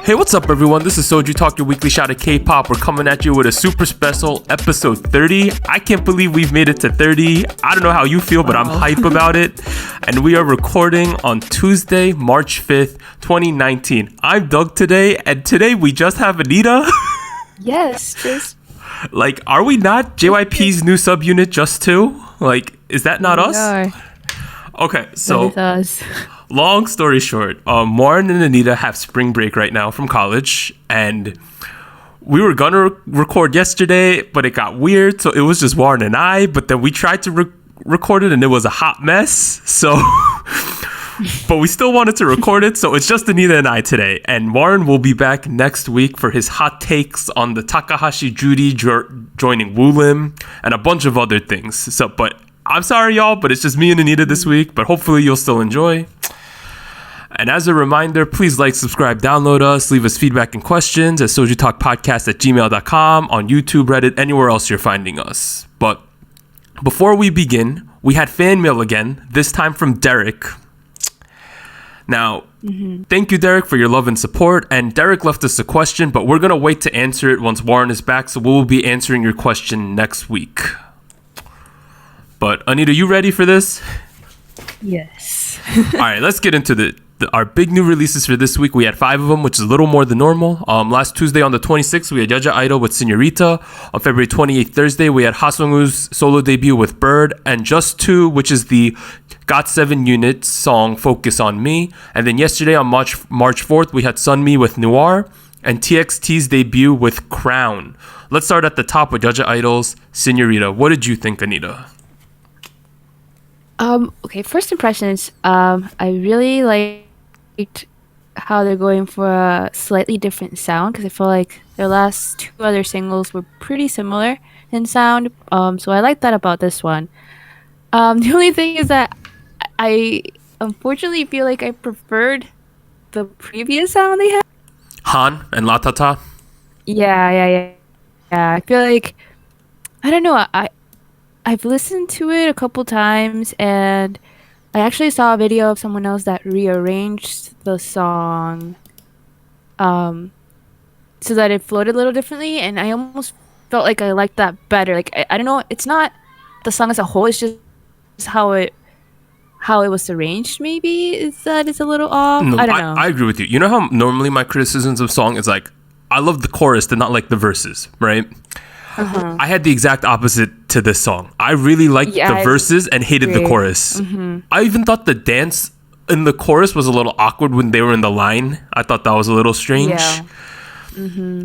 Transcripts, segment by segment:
Hey, what's up, everyone? This is SojuTalk, your weekly shot of K-pop. We're coming at you with a super special episode 30. I can't believe we've made it to 30. I don't know how you feel, but I'm hype about it. And we are recording on Tuesday, March 5th, 2019. I'm Doug today, and today we just have Anita. Yes, just... Like, are we not JYP's new subunit, Just Two? Like, is that not us? Are. Okay, so... That is us. Long story short, Warren and Anita have spring break right now from college, and we were gonna record yesterday, but it got weird, so it was just Warren and I, but then we tried to record it, and it was a hot mess, so... but we still wanted to record it, so it's just Anita and I today, and Warren will be back next week for his hot takes on the Takahashi Juri joining Woon and a bunch of other things. So, but I'm sorry, y'all, but it's just me and Anita this week, but hopefully you'll still enjoy. And as a reminder, please like, subscribe, download us, leave us feedback and questions at SojuTalk Podcast at gmail.com, on YouTube, Reddit, anywhere else you're finding us. But before we begin, we had fan mail again, this time from Derek. Now, Thank you, Derek, for your love and support. And Derek left us a question, but we're going to wait to answer it once Warren is back, so we'll be answering your question next week. But Anita, you ready for this? Yes. All right, let's get into our big new releases for this week. We had 5 of them, which is a little more than normal. Last Tuesday on the 26th, we had I-dle with Senorita. On February 28th, Thursday, we had Hasungwoo's solo debut with Bird. And Just Two, which is the GOT7 unit song Focus on Me. And then yesterday on March 4th, we had Sunmi with Noir. And TXT's debut with Crown. Let's start at the top with I-dle's Senorita. What did you think, Anita? Okay, first impressions, I really liked how they're going for a slightly different sound, because I feel like their last 2 other singles were pretty similar in sound, so I like that about this one. The only thing is that I unfortunately feel like I preferred the previous sound they had. Han and Latata? Yeah. I feel like, I don't know, I've listened to it a couple times, and I actually saw a video of someone else that rearranged the song so that it flowed a little differently, and I almost felt like I liked that better. Like, I don't know, it's not the song as a whole, it's just how it was arranged, maybe, is that it's a little off. No, I don't know. I agree with you. You know how normally my criticisms of song is like, I love the chorus and not like the verses, right? I had the exact opposite to this song. I really liked the verses and hated the chorus. I even thought the dance in the chorus was a little awkward when they were in the line. I thought that was a little strange. Yeah.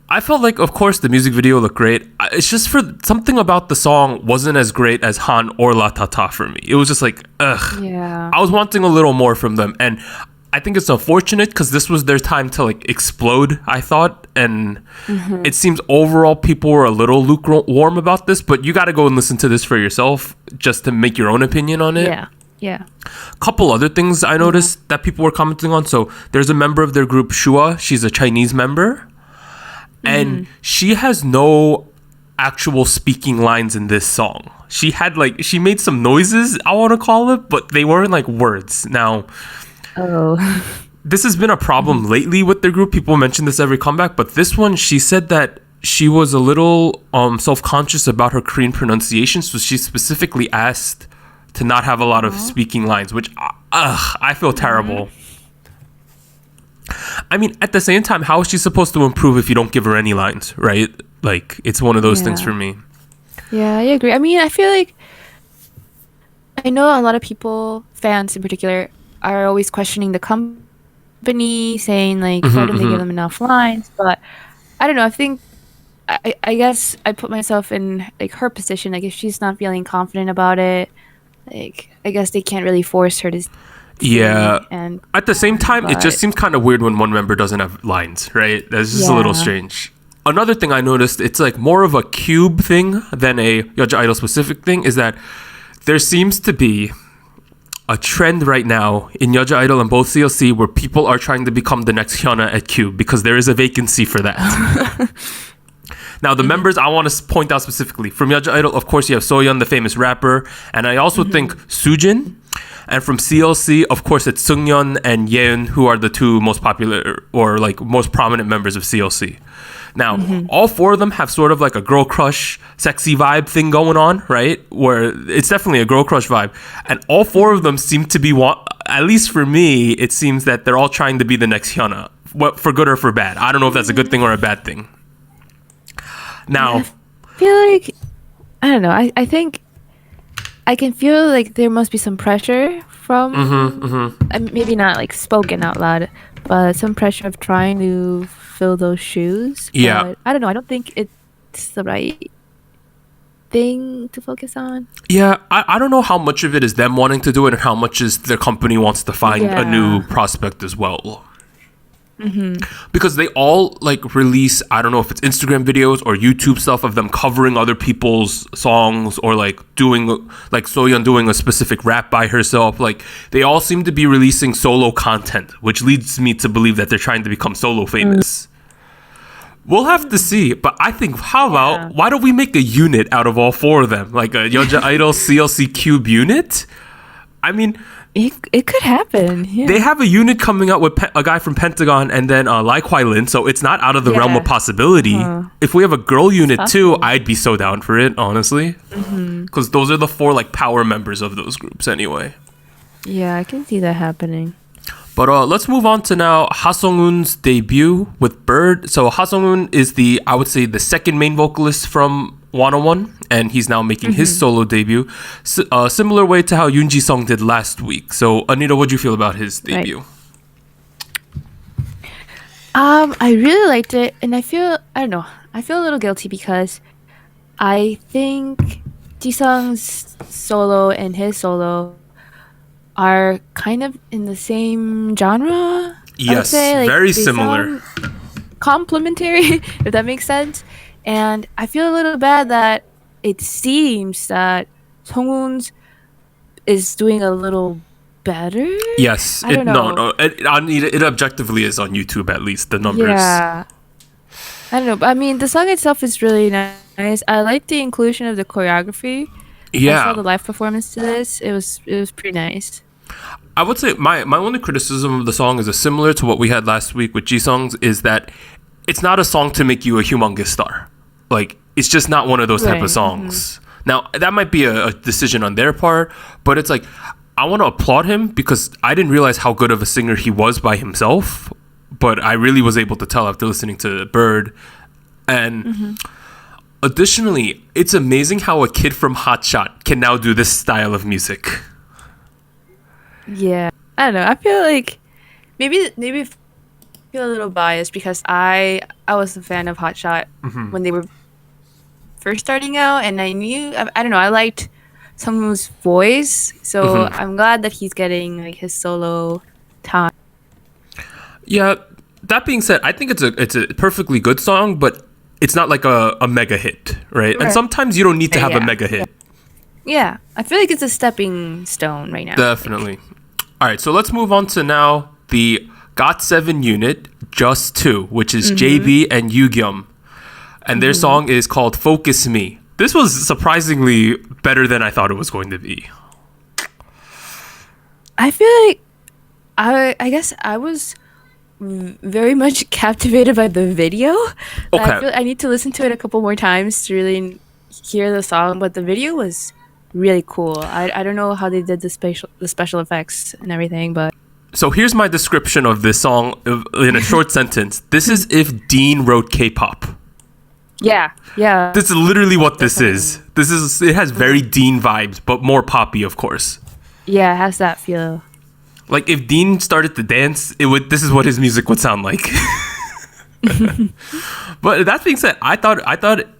I felt like, of course, the music video looked great. It's just for something about the song wasn't as great as Han or La Tata for me. It was just like, ugh. Yeah. I was wanting a little more from them. And I think it's unfortunate because this was their time to like explode, I thought. And it seems overall people were a little lukewarm about this, but you got to go and listen to this for yourself just to make your own opinion on it. Yeah. Couple other things I noticed that people were commenting on. So there's a member of their group, Shua. She's a Chinese member. And she has no actual speaking lines in this song. She made some noises, I want to call it, but they weren't like words. Now... this has been a problem lately with their group. People mention this every comeback, but this one, she said that she was a little self-conscious about her Korean pronunciation, so she specifically asked to not have a lot of speaking lines, which I feel terrible. I mean, at the same time, how is she supposed to improve if you don't give her any lines, right? Like, it's one of those things for me. Yeah, I agree. I mean, I feel like I know a lot of people, fans in particular, are always questioning the company, saying like, why don't they give them enough lines? But I don't know. I think I guess I put myself in like her position. Like, if she's not feeling confident about it, like, I guess they can't really force her to. Yeah. And at the same time, it just seems kind of weird when one member doesn't have lines, right? That's just a little strange. Another thing I noticed, it's like more of a Cube thing than a I-dle specific thing, is that there seems to be a trend right now in I-dle and both CLC where people are trying to become the next Hyuna at Cube because there is a vacancy for that. Now, the members I want to point out specifically from I-dle, of course, you have Soyeon, the famous rapper, and I also think Soojin And from CLC, of course, it's Seungyeon and Yeon, who are the two most popular or like most prominent members of CLC. Now, all four of them have sort of like a girl crush, sexy vibe thing going on, right? Where it's definitely a girl crush vibe. And all four of them seem to be, at least for me, it seems that they're all trying to be the next Hyuna, for good or for bad. I don't know if that's a good thing or a bad thing. Now, I feel like, I don't know, I think I can feel like there must be some pressure from, maybe not like spoken out loud, but some pressure of trying to fill those shoes. Yeah. But I don't know. I don't think it's the right thing to focus on. Yeah, I don't know how much of it is them wanting to do it and how much is their company wants to find a new prospect as well. Because they all like release, I don't know if it's Instagram videos or YouTube stuff of them covering other people's songs or like doing like Soyeon doing a specific rap by herself. Like they all seem to be releasing solo content, which leads me to believe that they're trying to become solo famous. We'll have to see, but I think how about why don't we make a unit out of all four of them, like a Yeonja I-dle CLC Cube unit? I mean, it could happen. Yeah. They have a unit coming out with a guy from Pentagon and then Lai Kwai-lin, so it's not out of the realm of possibility. If we have a girl unit too, I'd be so down for it, honestly. Because those are the four like power members of those groups anyway. Yeah, I can see that happening. But let's move on to now Ha Sung-hoon's debut with Bird. So Ha Sung-hoon is I would say the second main vocalist from 101, and he's now making his solo debut. Similar way to how Yoon Ji-sung did last week. So Anita, what do you feel about his debut? I really liked it, and I feel a little guilty because I think Ji-sung's solo and his solo are kind of in the same genre. Yes, like, very similar. Complementary, if that makes sense. And I feel a little bad that it seems that Sunghoon's is doing a little better. Yes, it objectively is on YouTube, at least the numbers. Yeah, I don't know, but I mean the song itself is really nice. I like the inclusion of the choreography. I saw the live performance to this. It was pretty nice. I would say my only criticism of the song is similar to what we had last week with Ji-sung's, is that it's not a song to make you a humongous star. Like, it's just not one of those type of songs. Now, that might be a decision on their part, but it's like, I want to applaud him because I didn't realize how good of a singer he was by himself, but I really was able to tell after listening to Bird. And additionally, it's amazing how a kid from Hot Shot can now do this style of music. Yeah, I don't know. I feel like maybe feel a little biased because I was a fan of Hot Shot when they were first starting out, and I don't know, I liked Sunghoon's voice, so I'm glad that he's getting like his solo time. Yeah, that being said, I think it's a perfectly good song, but it's not like a mega hit, right? And sometimes you don't need to have a mega hit. Yeah, I feel like it's a stepping stone right now. Definitely. All right, so let's move on to now the GOT7 unit, Just 2, which is JB and Yugyeom. And their song is called Focus Me. This was surprisingly better than I thought it was going to be. I feel like I guess I was very much captivated by the video. Okay. I need to listen to it a couple more times to really hear the song, but the video was really cool. I don't know how they did the special effects and everything, but so here's my description of this song in a short sentence. This is if Dean wrote K-pop. Yeah. This is literally what this is. It has very Dean vibes, but more poppy, of course. Yeah, it has that feel. Like if Dean started to dance, this is what his music would sound like. But that being said, I thought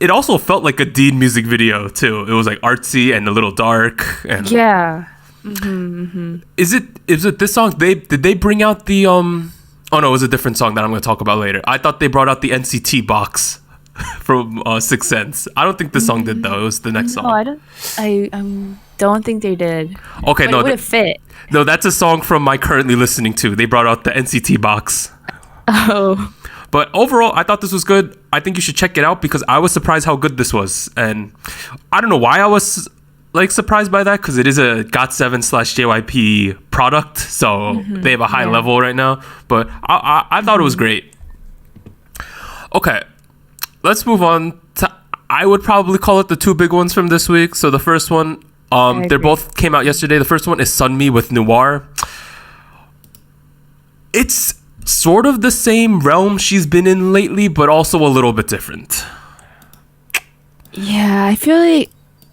it also felt like a Dean music video too. It was like artsy and a little dark. And yeah. Is it this song? Did they bring out the Oh no, it was a different song that I'm going to talk about later. I thought they brought out the NCT box from Sixth Sense. I don't think this song did though. It was the next song. I don't think they did. Okay, but no, it would have fit. No, that's a song from my currently listening to. They brought out the NCT box. Oh. But overall, I thought this was good. I think you should check it out because I was surprised how good this was. And I don't know why I was like surprised by that because it is a GOT7/JYP product, so they have a high level right now. But I thought it was great. Okay, let's move on to, I would probably call it the two big ones from this week. So the first one, they both came out yesterday. The first one is Sunmi with Noir. It's sort of the same realm she's been in lately, but also a little bit different. Yeah, I feel like...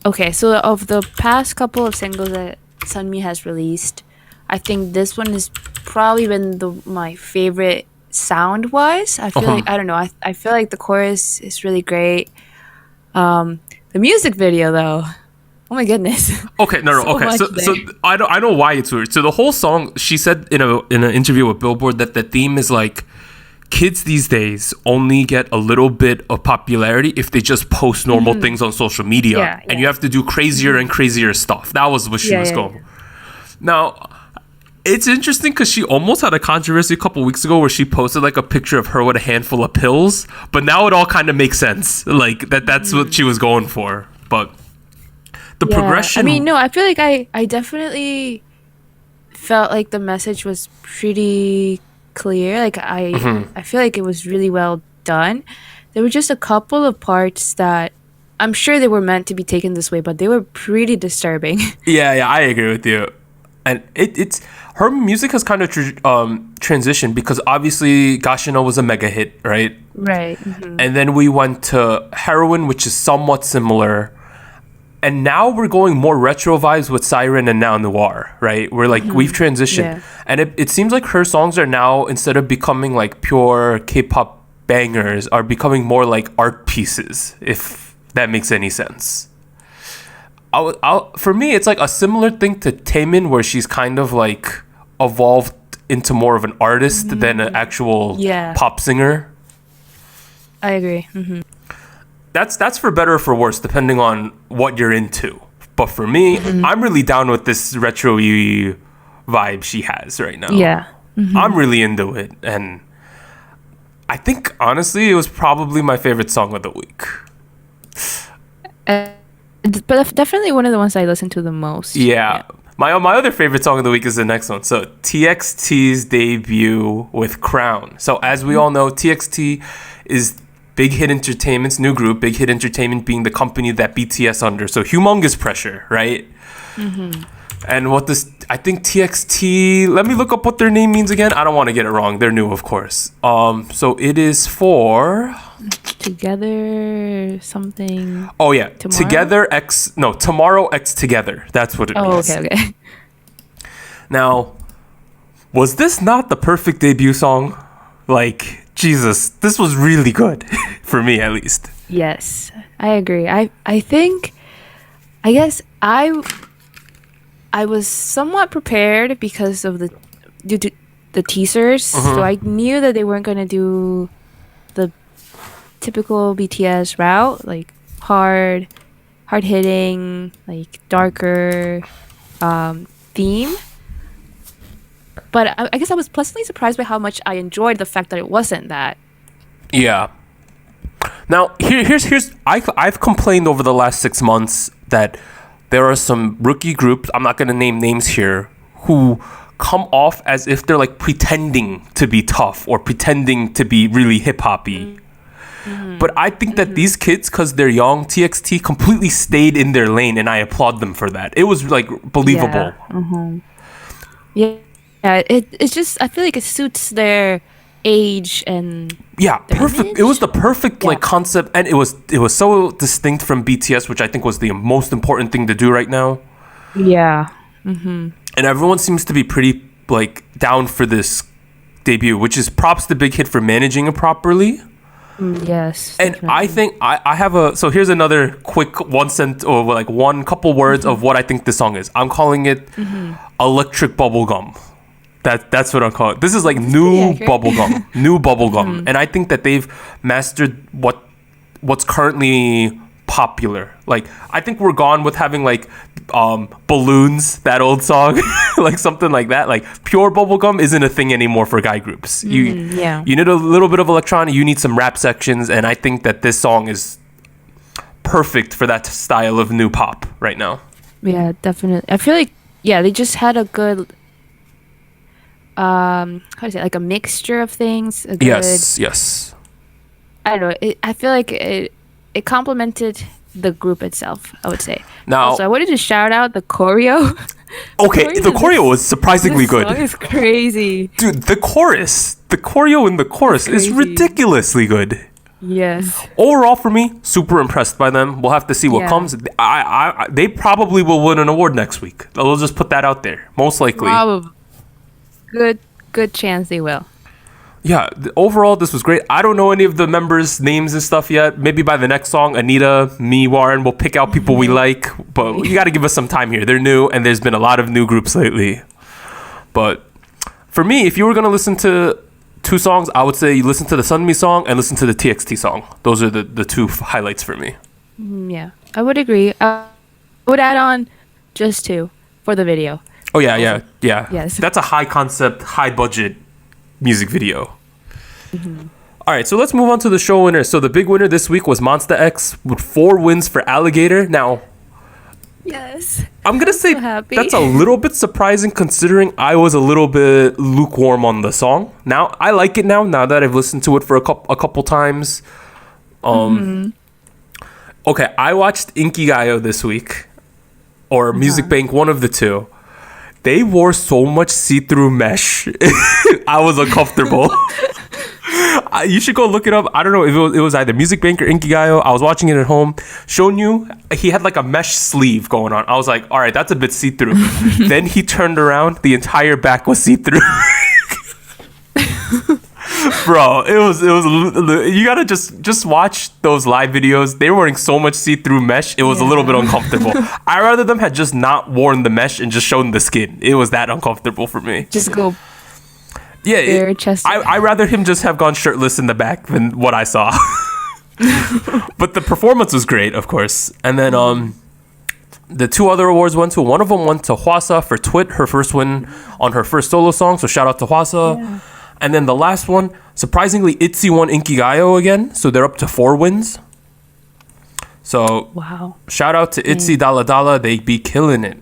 Okay, so of the past couple of singles that Sunmi has released, I think this one has probably been my favorite sound-wise. I feel like, I don't know, I feel like the chorus is really great. The music video, though, oh my goodness. Okay, okay. So I know why it's weird. So the whole song, she said in an interview with Billboard that the theme is like, kids these days only get a little bit of popularity if they just post normal things on social media, and you have to do crazier and crazier stuff. That was what she was going for. Now, it's interesting because she almost had a controversy a couple weeks ago where she posted like a picture of her with a handful of pills, but now it all kind of makes sense. Like that's what she was going for. But the progression... I mean, no, I feel like I definitely felt like the message was pretty clear. Like I feel like it was really well done. There were just a couple of parts that I'm sure they were meant to be taken this way, but they were pretty disturbing. Yeah, I agree with you. And it's her music has kind of transitioned because obviously Gashino was a mega hit, right? Right. And then we went to Heroin, which is somewhat similar. And now we're going more retro vibes with Siren and now Noir, right? We're like, we've transitioned. Yeah. And it seems like her songs are now, instead of becoming like pure K-pop bangers, are becoming more like art pieces, if that makes any sense. For me, it's like a similar thing to Taemin, where she's kind of like evolved into more of an artist than an actual pop singer. I agree. That's for better or for worse, depending on what you're into. But for me, I'm really down with this retro-y vibe she has right now. Yeah. I'm really into it. And I think, honestly, it was probably my favorite song of the week. But definitely one of the ones I listen to the most. Yeah. My other favorite song of the week is the next one. So TXT's debut with Crown. So as we all know, TXT is BigHit Entertainment's new group, BigHit Entertainment being the company that BTS under. So humongous pressure, right? And I think TXT, let me look up what their name means again. I don't want to get it wrong. They're new, of course. So it is for... Together something... Oh, yeah. Tomorrow? Tomorrow X Together. That's what it means. Oh, okay. Now, was this not the perfect debut song? Like, Jesus, this was really good. For me, at least. Yes, I agree. I guess I was somewhat prepared because of due to the teasers. So I knew that they weren't going to do the typical BTS route, like hard hitting, like darker theme. But I guess I was pleasantly surprised by how much I enjoyed the fact that it wasn't that. Yeah. Now, here's I've complained over the last 6 months that there are some rookie groups, I'm not going to name names here, who come off as if they're like pretending to be tough or pretending to be really hip-hoppy. But I think that these kids, because they're young, TXT completely stayed in their lane, and I applaud them for that. It was like believable. Yeah, it's just, I feel like it suits their age and perfect. Image? It was the perfect like concept, and it was so distinct from BTS, which I think was the most important thing to do right now. Yeah. And everyone seems to be pretty like down for this debut, which is props to BigHit for managing it properly. Yes. And definitely. I think I have so here's another quick one couple words of what I think this song is. I'm calling it electric bubblegum. That's what I'm calling it. This is like new bubblegum. And I think that they've mastered what's currently popular. Like, I think we're gone with having like balloons, that old song, like something like that. Like pure bubblegum isn't a thing anymore for guy groups. You need a little bit of electronic, you need some rap sections, and I think that this song is perfect for that style of new pop right now. Yeah, definitely. I feel like they just had a good how to say, like a mixture of things. A good, Yes. I don't know. I feel like it complemented the group itself, I would say. Now, Also, I wanted to shout out the choreo. okay, the choreo was surprisingly This good. song is crazy. Dude, the choreo in the chorus is crazy. ridiculously good. Yes. Overall, for me, super impressed by them. We'll have to see what Yeah. comes. They probably will win an award next week. We'll just put that out there. Most likely. Probably. Good chance they will. Yeah, overall, this was great. I don't know any of the members' names and stuff yet. Maybe by the next song, Anita, me, Warren will pick out people we like. But you got to give us some time here. They're new, and there's been a lot of new groups lately. But for me, if you were going to listen to two songs, I would say you listen to the Sunmi song and listen to the TXT song. Those are the two highlights for me. Yeah, I would agree. I would add on just two for the video. Oh, yeah. Yes. That's a high concept, high budget music video. All right, so let's move on to the show winner. So the big winner this week was Monsta X with 4 wins for Alligator. Now, Yes. I'm going to say so happy. that's a little bit surprising considering I was a little bit lukewarm on the song. Now, I like it now that I've listened to it for a couple times. Okay, I watched Inkigayo this week, or Music Bank, one of the two. They wore so much see-through mesh. I was uncomfortable. You should go look it up. I don't know if it was either Music Bank or Inkigayo. I was watching it at home. Shonyu, he had like a mesh sleeve going on. I was like, all right, that's a bit see-through. Then he turned around. The entire back was see-through. Bro, it was. You gotta just watch those live videos. They were wearing so much see-through mesh. It was a little bit uncomfortable. I rather them had just not worn the mesh and just shown the skin. It was that uncomfortable for me. Just go. Yeah, bare chest. I rather him just have gone shirtless in the back than what I saw. But the performance was great, of course. And then the two other awards went to. One of them went to Hwasa for Twit, her first win on her first solo song. So shout out to Hwasa. Yeah. And then the last one, surprisingly, ITZY won Inkigayo again. So they're up to 4 wins. So wow. Shout out to ITZY, Dala Dala. They be killing it.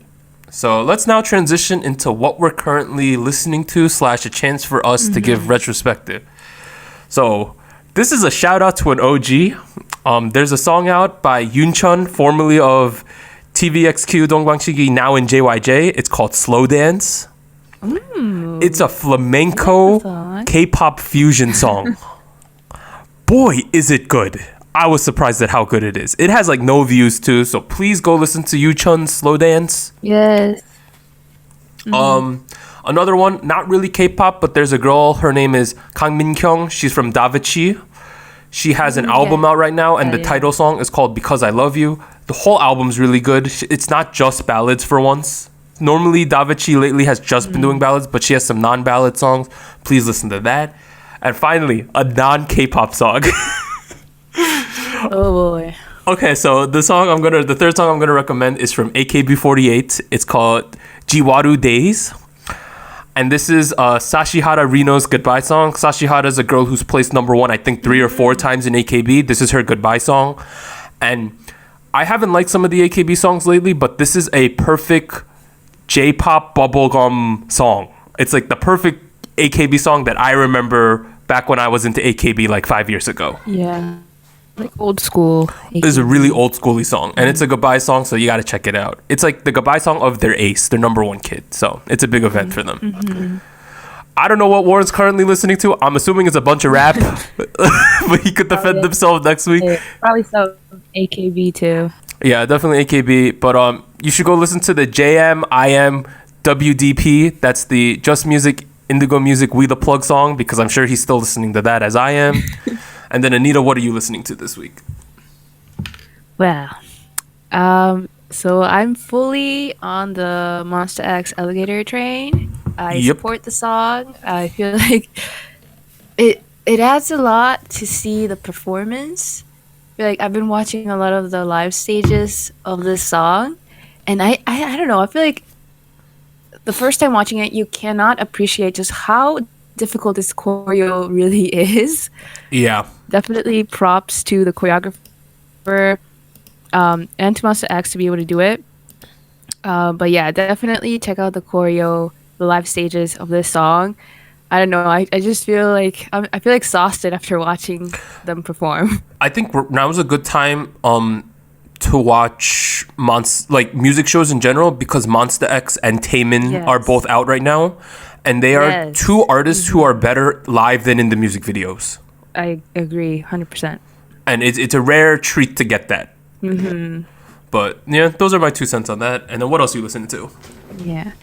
So let's now transition into what we're currently listening to / a chance for us to give retrospective. So this is a shout out to an OG. There's a song out by Yoonchun, formerly of TVXQ Dongbangshigi, now in JYJ. It's called Slow Dance. Ooh. It's a flamenco K-pop fusion song. Boy, is it good. I was surprised at how good it is. It has like no views too, so please go listen to Yoonchun's Slow Dance. Yes. Another one, not really K-pop, but there's a girl, her name is Kang Min-kyung. She's from Davichi. She has an album out right now, and the title song is called Because I Love You. The whole album's really good. It's not just ballads for once. Normally, Davichi lately has just been doing ballads, but she has some non-ballad songs. Please listen to that. And finally, a non-K-pop song. Oh boy. Okay, so the third song I'm gonna recommend is from AKB48. It's called Jiwaru Days. And this is Sashihara Rino's goodbye song. Sashihara is a girl who's placed number 1, I think 3 or 4 times in AKB. This is her goodbye song. And I haven't liked some of the AKB songs lately, but this is a perfect J-pop bubblegum song. It's like the perfect AKB song that I remember back when I was into AKB like 5 years ago. Yeah. Like old school. It's a really old schooly song, and it's a goodbye song, so you got to check it out. It's like the goodbye song of their ace, their number 1 kid. So it's a big event for them. I don't know what Warren's currently listening to. I'm assuming it's a bunch of rap, but he could defend himself next week. Probably some AKB too. Yeah, definitely AKB. But you should go listen to the JM WDP. That's the Just Music Indigo Music We The Plug song, because I'm sure he's still listening to that as I am. And then Anita, what are you listening to this week? Well, so I'm fully on the Monsta X Alligator train. I support the song. I feel like it adds a lot to see the performance. I feel like I've been watching a lot of the live stages of this song, and I don't know. I feel like the first time watching it, you cannot appreciate just how difficult this choreo really is. Yeah. Definitely props to the choreographer and to Monsta X to be able to do it. But yeah, definitely check out the choreo, the live stages of this song. I don't know. I just feel like I feel exhausted after watching them perform. I think now is a good time to watch like music shows in general, because Monsta X and Taemin are both out right now, and they are two artists who are better live than in the music videos. I agree 100%. And it's a rare treat to get that. But yeah, those are my 2 cents on that. And then what else are you listening to? Yeah.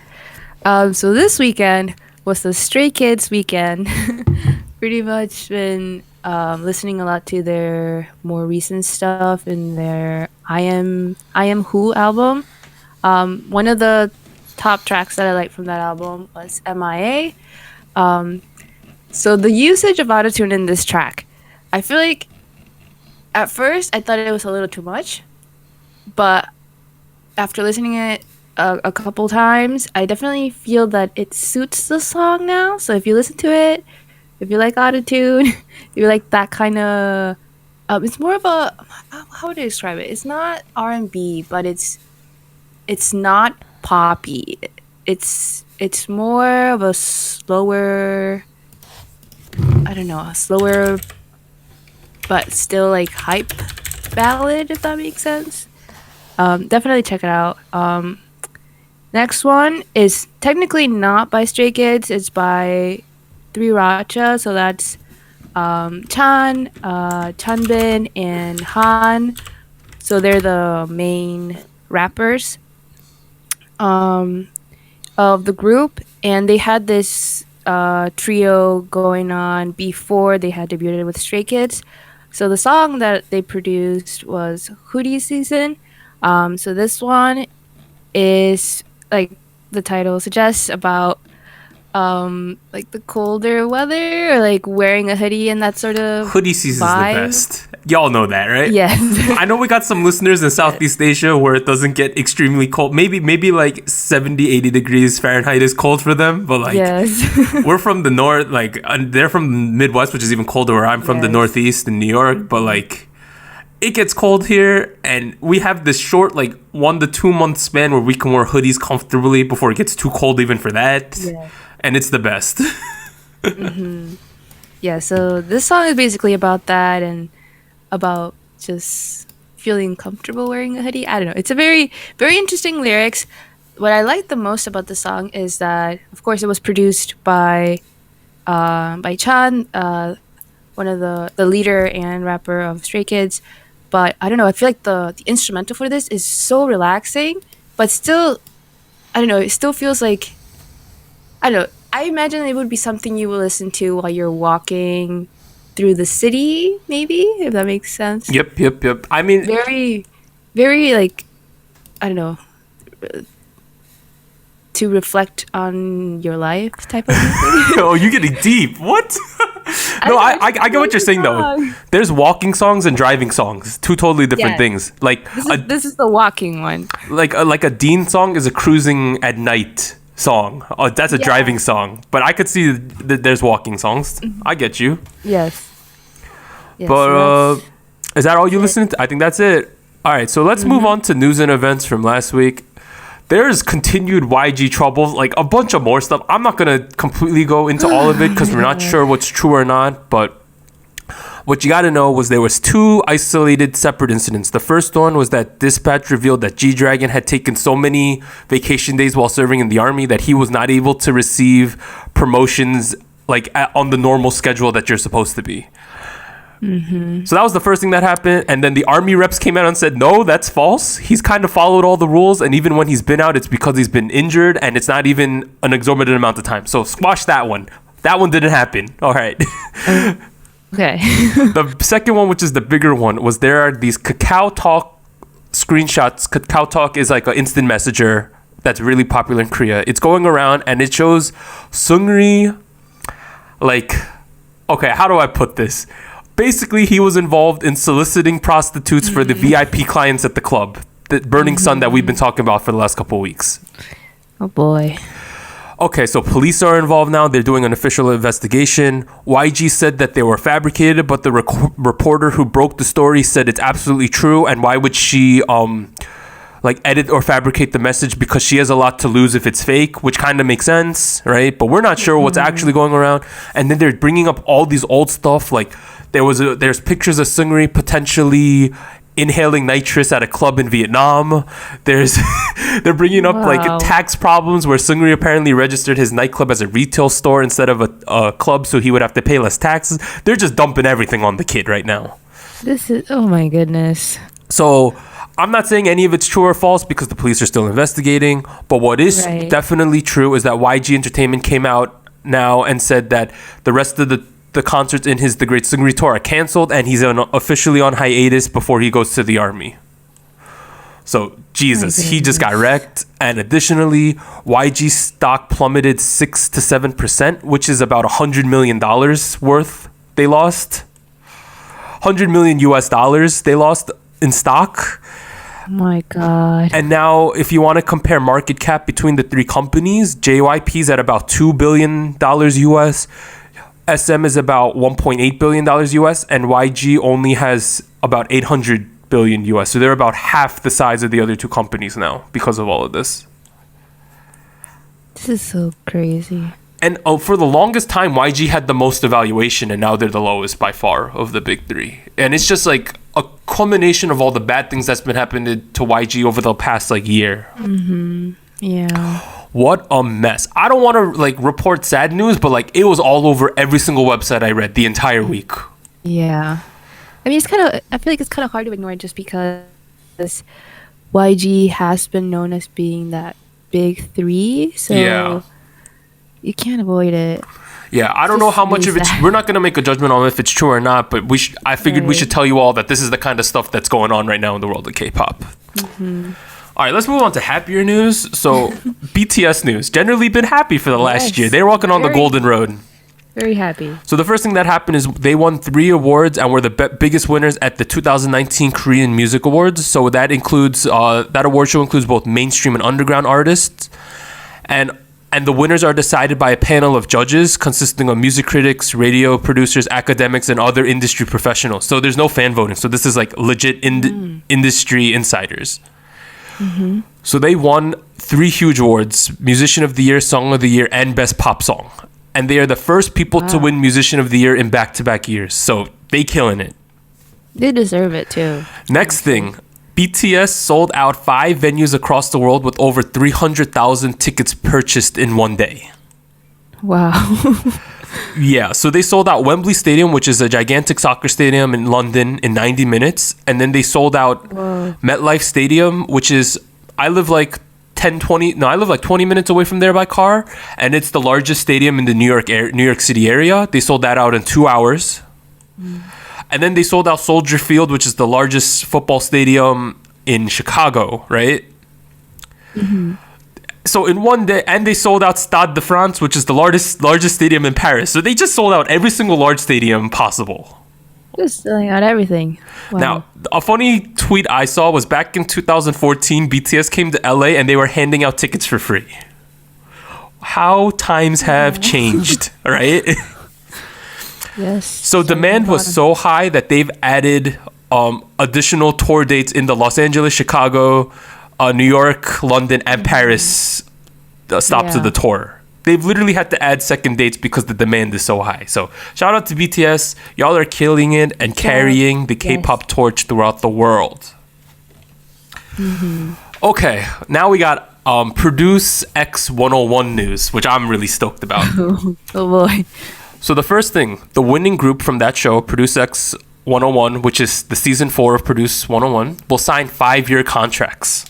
So this weekend was the Stray Kids weekend. Pretty much been listening a lot to their more recent stuff in their I Am Who album. One of the top tracks that I liked from that album was MIA. So the usage of autotune in this track, I feel like at first I thought it was a little too much, but after listening it a couple times, I definitely feel that it suits the song now. So if you listen to it, if you like autotune, if you like that kind of, it's more of a, how would I describe it? It's not R&B, but it's not poppy. It's more of a slower, I don't know, a slower, but still like hype ballad, if that makes sense. Definitely check it out. Next one is technically not by Stray Kids. It's by Three Racha. So that's Chan, Chanbin, and Han. So they're the main rappers of the group. And they had this trio going on before they had debuted with Stray Kids. So the song that they produced was Hoodie Season. So this one is, like the title suggests, about like the colder weather, or like wearing a hoodie and that sort of hoodie season's vibe. The best. Y'all know that, right? Yes. I know we got some listeners in Southeast Asia where it doesn't get extremely cold. Maybe like 70, 80 degrees Fahrenheit is cold for them, but like we're from the north, like they're from the Midwest, which is even colder where I'm from, the Northeast in New York, but like it gets cold here, and we have this short, like 1 to 2 month span where we can wear hoodies comfortably before it gets too cold even for that. And it's the best. Yeah, so this song is basically about that, and about just feeling comfortable wearing a hoodie. I don't know. It's a very, very interesting lyrics. What I like the most about the song is that, of course, it was produced by Chan, one of the leader and rapper of Stray Kids. But I don't know, I feel like the instrumental for this is so relaxing, but still, I don't know, it still feels like, I don't know, I imagine it would be something you would listen to while you're walking through the city, maybe, if that makes sense. Yep. I mean, very, very, like, I don't know, to reflect on your life type of thing. Oh, you're getting deep. What? No, I get what you're saying though. There's walking songs and driving songs, two totally different things. Like this is the walking one. Like a Dean song is a cruising at night song. Oh, that's a driving song. But I could see that there's walking songs. I get you. Yes. But so is that all you listened to? I think that's it. All right, so let's move on to news and events from last week. There's continued YG trouble, like a bunch of more stuff. I'm not going to completely go into all of it because we're not sure what's true or not. But what you got to know was there was 2 isolated separate incidents. The first one was that Dispatch revealed that G-Dragon had taken so many vacation days while serving in the army that he was not able to receive promotions like on the normal schedule that you're supposed to be. So that was the first thing that happened, and then the army reps came out and said, no, that's false. He's kind of followed all the rules, and even when he's been out, it's because he's been injured, and it's not even an exorbitant amount of time. So squash that one. That one didn't happen. All right. Okay. The second one, which is the bigger one, was there are these Kakao Talk screenshots. Kakao Talk is like an instant messenger that's really popular in Korea. It's going around, and it shows Seungri, like, okay, how do I put this? Basically, he was involved in soliciting prostitutes for the VIP clients at the club, the Burning Sun that we've been talking about for the last couple of weeks. Oh, boy. Okay, so police are involved now. They're doing an official investigation. YG said that they were fabricated, but the reporter who broke the story said it's absolutely true. And why would she like edit or fabricate the message because she has a lot to lose if it's fake, which kind of makes sense, right? But we're not sure what's actually going around. And then they're bringing up all these old stuff, like there's pictures of Sunmi potentially inhaling nitrous at a club in Vietnam. They're bringing up like tax problems where Sunmi apparently registered his nightclub as a retail store instead of a club, so he would have to pay less taxes. They're just dumping everything on the kid right now. This is, oh my goodness. So I'm not saying any of it's true or false because the police are still investigating, but what is definitely true is that YG Entertainment came out now and said that the rest of the concerts in his The Great Sunmi Tour are canceled and he's officially on hiatus before he goes to the army. So, Jesus, he just got wrecked. And additionally, YG stock plummeted 6 to 7%, which is about $100 million worth they lost. $100 million US they lost in stock. Oh my God. And now, if you want to compare market cap between the three companies, JYP's at about $2 billion US, SM is about $1.8 billion US, and YG only has about 800 billion US. So they're about half the size of the other two companies now because of all of this. This is so crazy. And for the longest time, YG had the most evaluation, and now they're the lowest by far of the big three. And it's just like a culmination of all the bad things that's been happening to YG over the past like year. Mm-hmm. Yeah. What a mess. I don't want to like report sad news, but like it was all over every single website I read the entire week. Yeah. I mean, I feel like it's kind of hard to ignore just because YG has been known as being that big three. So you can't avoid it. Yeah, I don't know how much of it. We're not going to make a judgment on if it's true or not, but I figured we should tell you all that this is the kind of stuff that's going on right now in the world of K-pop. Mm-hmm. All right, let's move on to happier news. So, BTS news. Generally been happy for the last year. They're walking on the golden road. Very happy. So the first thing that happened is they won 3 awards and were the biggest winners at the 2019 Korean Music Awards. So that includes that award show includes both mainstream and underground artists, and the winners are decided by a panel of judges consisting of music critics, radio producers, academics, and other industry professionals. So there's no fan voting. So this is like legit industry insiders. Mm-hmm. So they won 3 huge awards: Musician of the Year, Song of the Year, and Best Pop Song. And they are the first people to win Musician of the Year in back-to-back years. So they killing it. They deserve it too. Next thing, BTS sold out 5 venues across the world with over 300,000 tickets purchased in one day. Wow. Yeah, so they sold out Wembley Stadium, which is a gigantic soccer stadium in London, in 90 minutes. And then they sold out MetLife Stadium, which is, I live like 20 minutes away from there by car, and it's the largest stadium in the New York City area. They sold that out in 2 hours. And then they sold out Soldier Field, which is the largest football stadium in Chicago, right? Mm-hmm. So in one day, and they sold out Stade de France, which is the largest stadium in Paris. So they just sold out every single large stadium possible. Just selling out everything. Wow. Now, a funny tweet I saw was back in 2014, BTS came to LA and they were handing out tickets for free. How times have changed, right? Yes. So demand was so high that they've added additional tour dates in the Los Angeles, Chicago, New York, London, and Paris stops of the tour. They've literally had to add second dates because the demand is so high. So shout out to BTS. Y'all are killing it and carrying the K-pop torch throughout the world. Mm-hmm. Okay, now we got Produce X 101 news, which I'm really stoked about. Oh boy. So the first thing, the winning group from that show, Produce X 101, which is the season 4 of Produce 101, will sign 5-year contracts.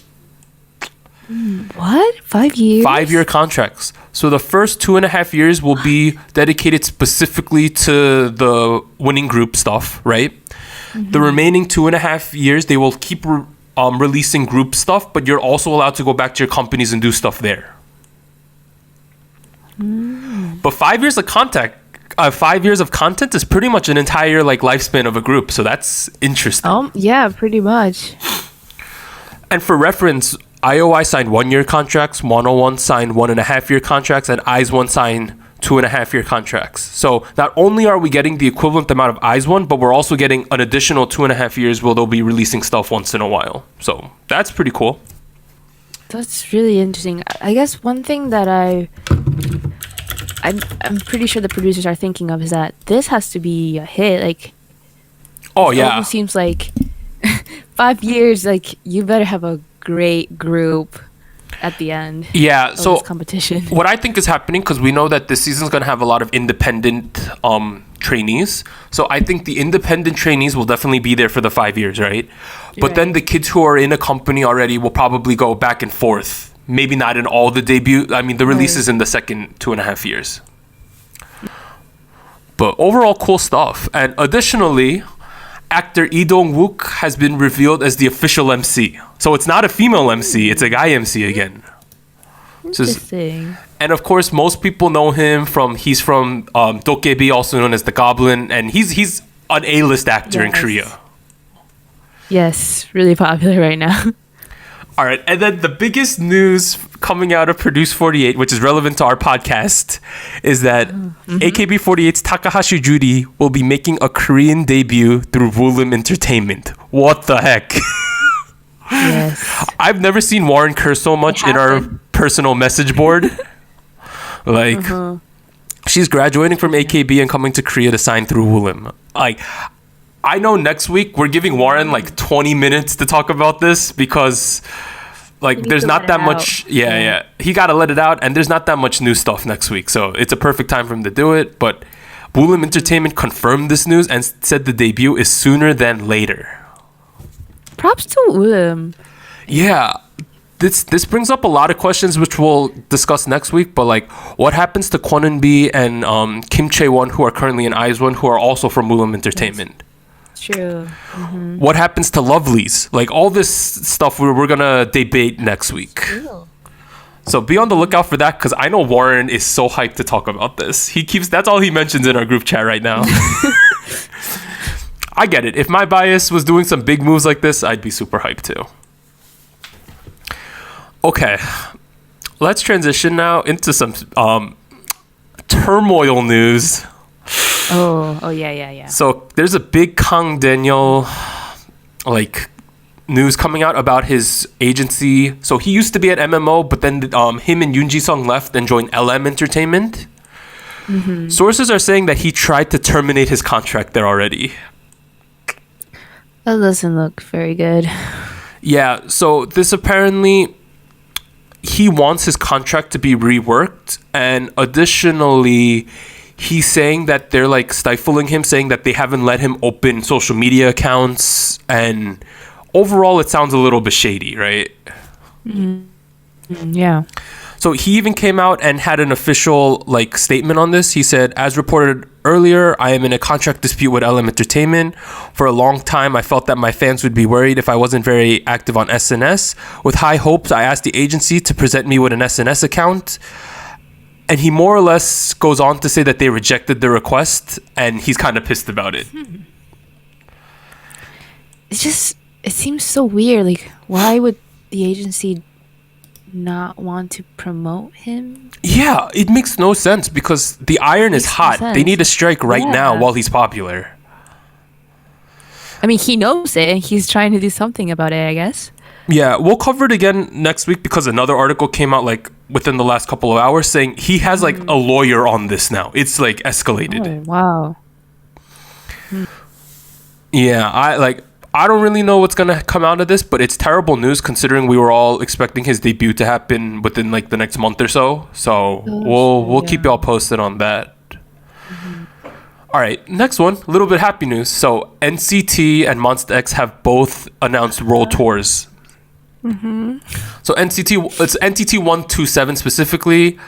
What? 5 years? 5-year contracts. So the first 2.5 years will be dedicated specifically to the winning group stuff, right? Mm-hmm. The remaining 2.5 years, they will keep releasing group stuff, but you're also allowed to go back to your companies and do stuff there. But 5 years of content, 5 years of content is pretty much an entire like lifespan of a group. So that's interesting. Yeah, pretty much. And for reference, IOI signed 1-year contracts, 101 signed 1.5-year contracts, and IZ*ONE signed 2.5-year contracts. So not only are we getting the equivalent amount of IZ*ONE, but we're also getting an additional 2.5 years where they'll be releasing stuff once in a while. So that's pretty cool. That's really interesting. I guess one thing that I'm pretty sure the producers are thinking of is that this has to be a hit. Like, Oh it yeah. almost seems like 5 years. Like, you better have a great group at the end. Yeah, of so this competition. what I think is happening, because we know that this season's going to have a lot of independent trainees. So I think the independent trainees will definitely be there for the 5 years, right? But then the kids who are in a company already will probably go back and forth. Maybe not in all the debut. I mean, the release is in the second 2.5 years. But overall, cool stuff. And additionally, actor Lee Dong-wook has been revealed as the official MC. So it's not a female MC, it's a guy MC again. Interesting. And of course, most people know him he's from Dokkaebi, also known as the Goblin, and he's an A-list actor in Korea. Yes, really popular right now. All right, and then the biggest news coming out of Produce 48, which is relevant to our podcast, is that AKB48's Takahashi Juri will be making a Korean debut through Woollim Entertainment. What the heck? Yes. I've never seen Warren curse so much in our personal message board. Like, she's graduating from AKB and coming to Korea to sign through Woollim. Like, I know next week we're giving Warren like 20 minutes to talk about this because like there's not that much. Yeah. He got to let it out, and there's not that much new stuff next week. So it's a perfect time for him to do it. But Woollim Entertainment confirmed this news and said the debut is sooner than later. Props to Woollim. Yeah. This brings up a lot of questions which we'll discuss next week, but like what happens to Kwon Eun-bi and Kim Chae-won, who are currently in IZ*ONE, who are also from Woollim Entertainment? True. What happens to Lovelies? Like all this stuff we're gonna debate next week. Ew. So be on the lookout for that, because I know Warren is so hyped to talk about this. That's all he mentions in our group chat right now. I get it. If my bias was doing some big moves like this, I'd be super hyped too. Okay, let's transition now into some turmoil news. Oh yeah. So there's a big Kang Daniel like news coming out about his agency. So he used to be at MMO, but then him and Yoon Ji-sung left and joined LM Entertainment. Sources are saying that he tried to terminate his contract there already. That doesn't look very good. Yeah, so this apparently he wants his contract to be reworked, and additionally he's saying that they're like stifling him, saying that they haven't let him open social media accounts, and overall it sounds a little bit shady, right? Yeah. So he even came out and had an official like statement on this. He said, as reported earlier, I am in a contract dispute with LM Entertainment. For a long time, I felt that my fans would be worried if I wasn't very active on SNS. With high hopes, I asked the agency to present me with an SNS account. And he more or less goes on to say that they rejected the request, and he's kind of pissed about it. It seems so weird. Like, why would the agency not want to promote him? Yeah, it makes no sense because the iron is hot. They need to strike right now while he's popular. I mean, he knows it and he's trying to do something about it, I guess. Yeah, we'll cover it again next week because another article came out like within the last couple of hours saying he has like a lawyer on this now. It's like escalated. Oh, wow. Yeah, I don't really know what's gonna come out of this, but it's terrible news considering we were all expecting his debut to happen within like the next month or so. So we'll keep y'all posted on that. All right, next one, a little bit happy news. So NCT and Monsta X have both announced world tours. So it's NCT 127 specifically.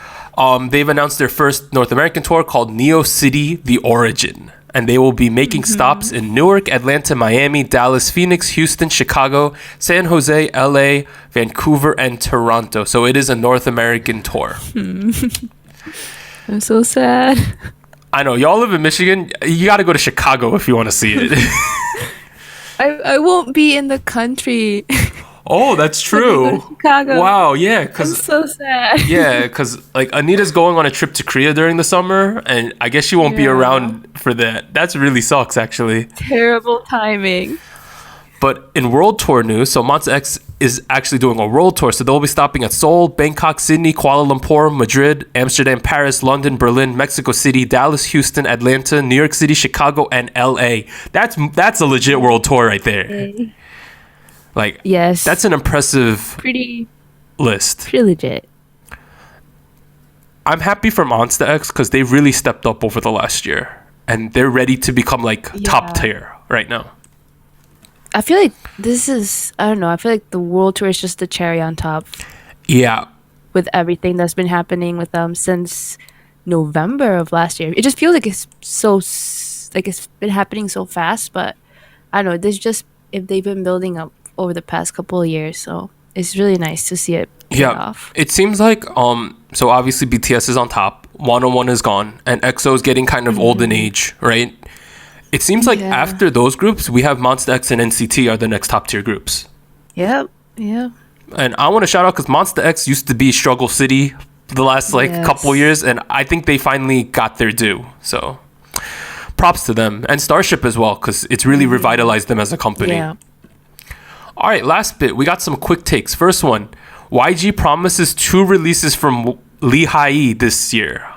They've announced their first North American tour called Neo City: The Origin. And they will be making stops in Newark, Atlanta, Miami, Dallas, Phoenix, Houston, Chicago, San Jose, LA, Vancouver, and Toronto. So it is a North American tour. I'm so sad. I know. Y'all live in Michigan. You got to go to Chicago if you want to see it. I won't be in the country. Oh, that's true. Chicago. Wow, yeah. I'm so sad. Yeah, because like Anita's going on a trip to Korea during the summer, and I guess she won't be around for that. That's really sucks, actually. Terrible timing. But in world tour news, so Monsta X is actually doing a world tour. So they'll be stopping at Seoul, Bangkok, Sydney, Kuala Lumpur, Madrid, Amsterdam, Paris, London, Berlin, Mexico City, Dallas, Houston, Atlanta, New York City, Chicago, and LA. That's a legit world tour right there. Like, yes, that's an impressive list. Pretty legit. I'm happy for Monsta X because they really stepped up over the last year. And they're ready to become like top tier right now. I feel like this is, I don't know, I feel like the world tour is just the cherry on top. Yeah. With everything that's been happening with them since November of last year. It just feels like it's it's been happening so fast, but I don't know, there's just, if they've been building up over the past couple of years, so it's really nice to see it pay off. It seems like, so obviously BTS is on top, 101 is gone, and EXO is getting kind of old in age, right? It seems like after those groups, we have Monsta X and NCT are the next top tier groups. Yep, yeah. And I want to shout out because Monsta X used to be Struggle City the last couple years, and I think they finally got their due. So props to them. And Starship as well, because it's really revitalized them as a company. Yeah. All right, last bit. We got some quick takes. First one, YG promises 2 releases from READYYYY this year.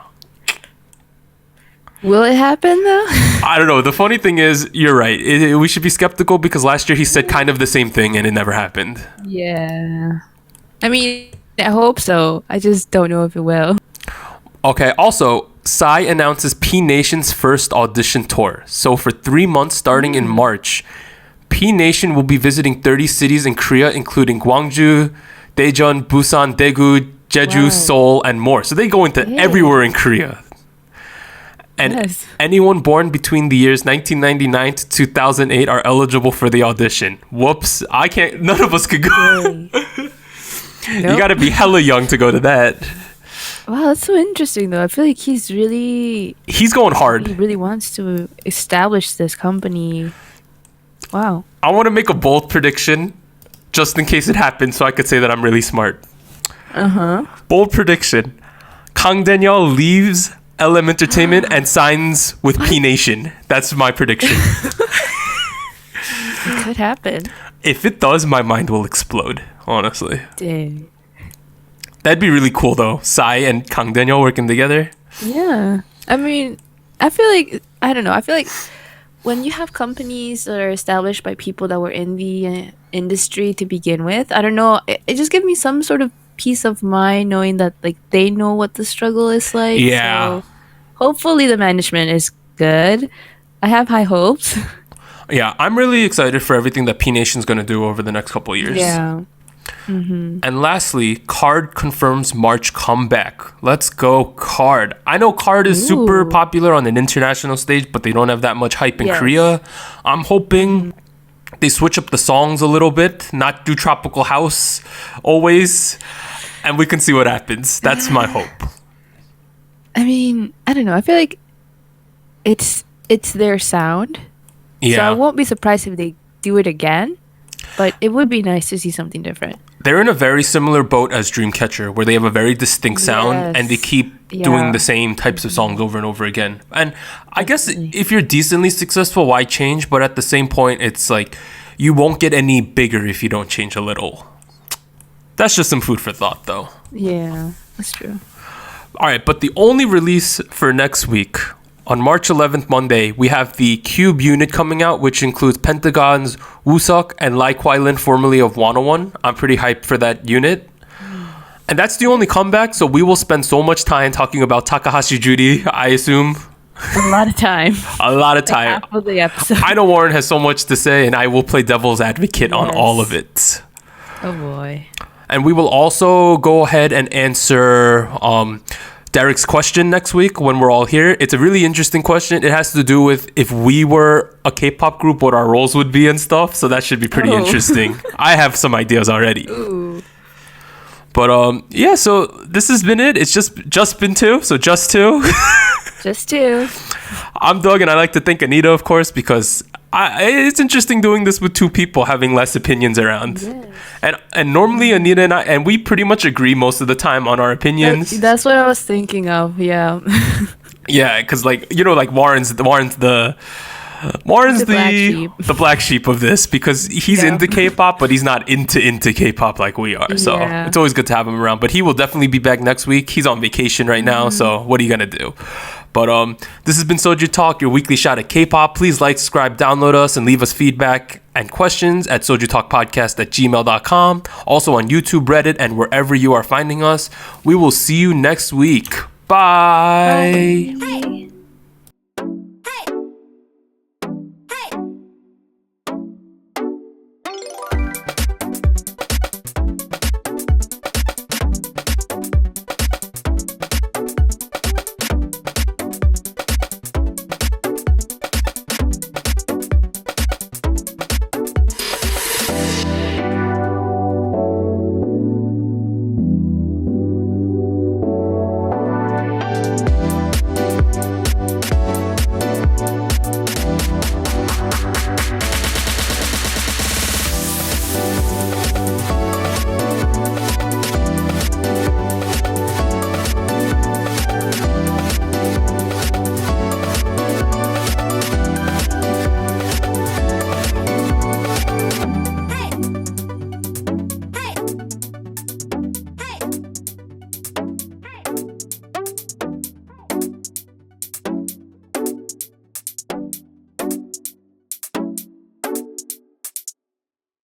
Will it happen though? I don't know. The funny thing is, you're right. We should be skeptical because last year he said kind of the same thing and it never happened. Yeah. I mean, I hope so. I just don't know if it will. Okay, also, Psy announces P Nation's first audition tour. So for 3 months starting in March, P Nation will be visiting 30 cities in Korea, including Gwangju, Daejeon, Busan, Daegu, Jeju, Seoul, and more. So they go into everywhere in Korea. And anyone born between the years 1999 to 2008 are eligible for the audition. Whoops. I can't. None of us could go. You got to be hella young to go to that. Wow, that's so interesting though. I feel like he's going hard. He really wants to establish this company. Wow. I want to make a bold prediction just in case it happens so I could say that I'm really smart. Bold prediction. Kang Daniel leaves LM Entertainment and signs with P Nation. That's my prediction. It could happen. If it does, my mind will explode, honestly. Dang. That'd be really cool though. Psy and Kang Daniel working together. Yeah. I mean, I feel like, I don't know, I feel like when you have companies that are established by people that were in the industry to begin with, I don't know, it just gives me some sort of peace of mind knowing that like they know what the struggle is like. Yeah. So hopefully the management is good. I have high hopes. Yeah, I'm really excited for everything that P Nation's going to do over the next couple of years. Yeah. And lastly, KARD confirms March comeback. Let's go, KARD. I know KARD is super popular on an international stage, but they don't have that much hype in Korea. I'm hoping they switch up the songs a little bit, not do tropical house always, and we can see what happens. That's my hope. I mean, I don't know. I feel like it's their sound. Yeah. So I won't be surprised if they do it again, but it would be nice to see something different. They're in a very similar boat as Dreamcatcher, where they have a very distinct sound and they keep doing the same types of songs over and over again. And I guess if you're decently successful, why change? But at the same point, it's like you won't get any bigger if you don't change a little. That's just some food for thought, though. Yeah, that's true. All right, but the only release for next week, on March 11th, Monday, we have the Cube unit coming out, which includes Pentagon's Woosuk and Lai Kwai-lin, formerly of 101. I'm pretty hyped for that unit. And that's the only comeback, so we will spend so much time talking about Takahashi Juri, I assume. A lot of time. A lot of time. Like half of the episode. I know Warren has so much to say, and I will play devil's advocate on all of it. Oh, boy. And we will also go ahead and answer Derek's question next week when we're all here. It's a really interesting question. It has to do with if we were a K-pop group, what our roles would be and stuff. So that should be pretty interesting. I have some ideas already. Ooh. But yeah, so this has been it. It's just been 2. So just 2. Just 2. I'm Doug, and I like to thank Anita, of course, because it's interesting doing this with 2 people having less opinions around. Yes. And normally Anita and we pretty much agree most of the time on our opinions. That's what I was thinking of. Yeah. Yeah, because like Warren's the Warren's The the black sheep of this because he's into K-pop, but he's not into K-pop like we are. So it's always good to have him around. But he will definitely be back next week. He's on vacation right now, so what are you gonna do? But this has been Soju Talk, your weekly shot at K-pop. Please like, subscribe, download us, and leave us feedback and questions at SojuTalkPodcast@gmail.com. Also on YouTube, Reddit, and wherever you are finding us. We will see you next week. Bye. Bye.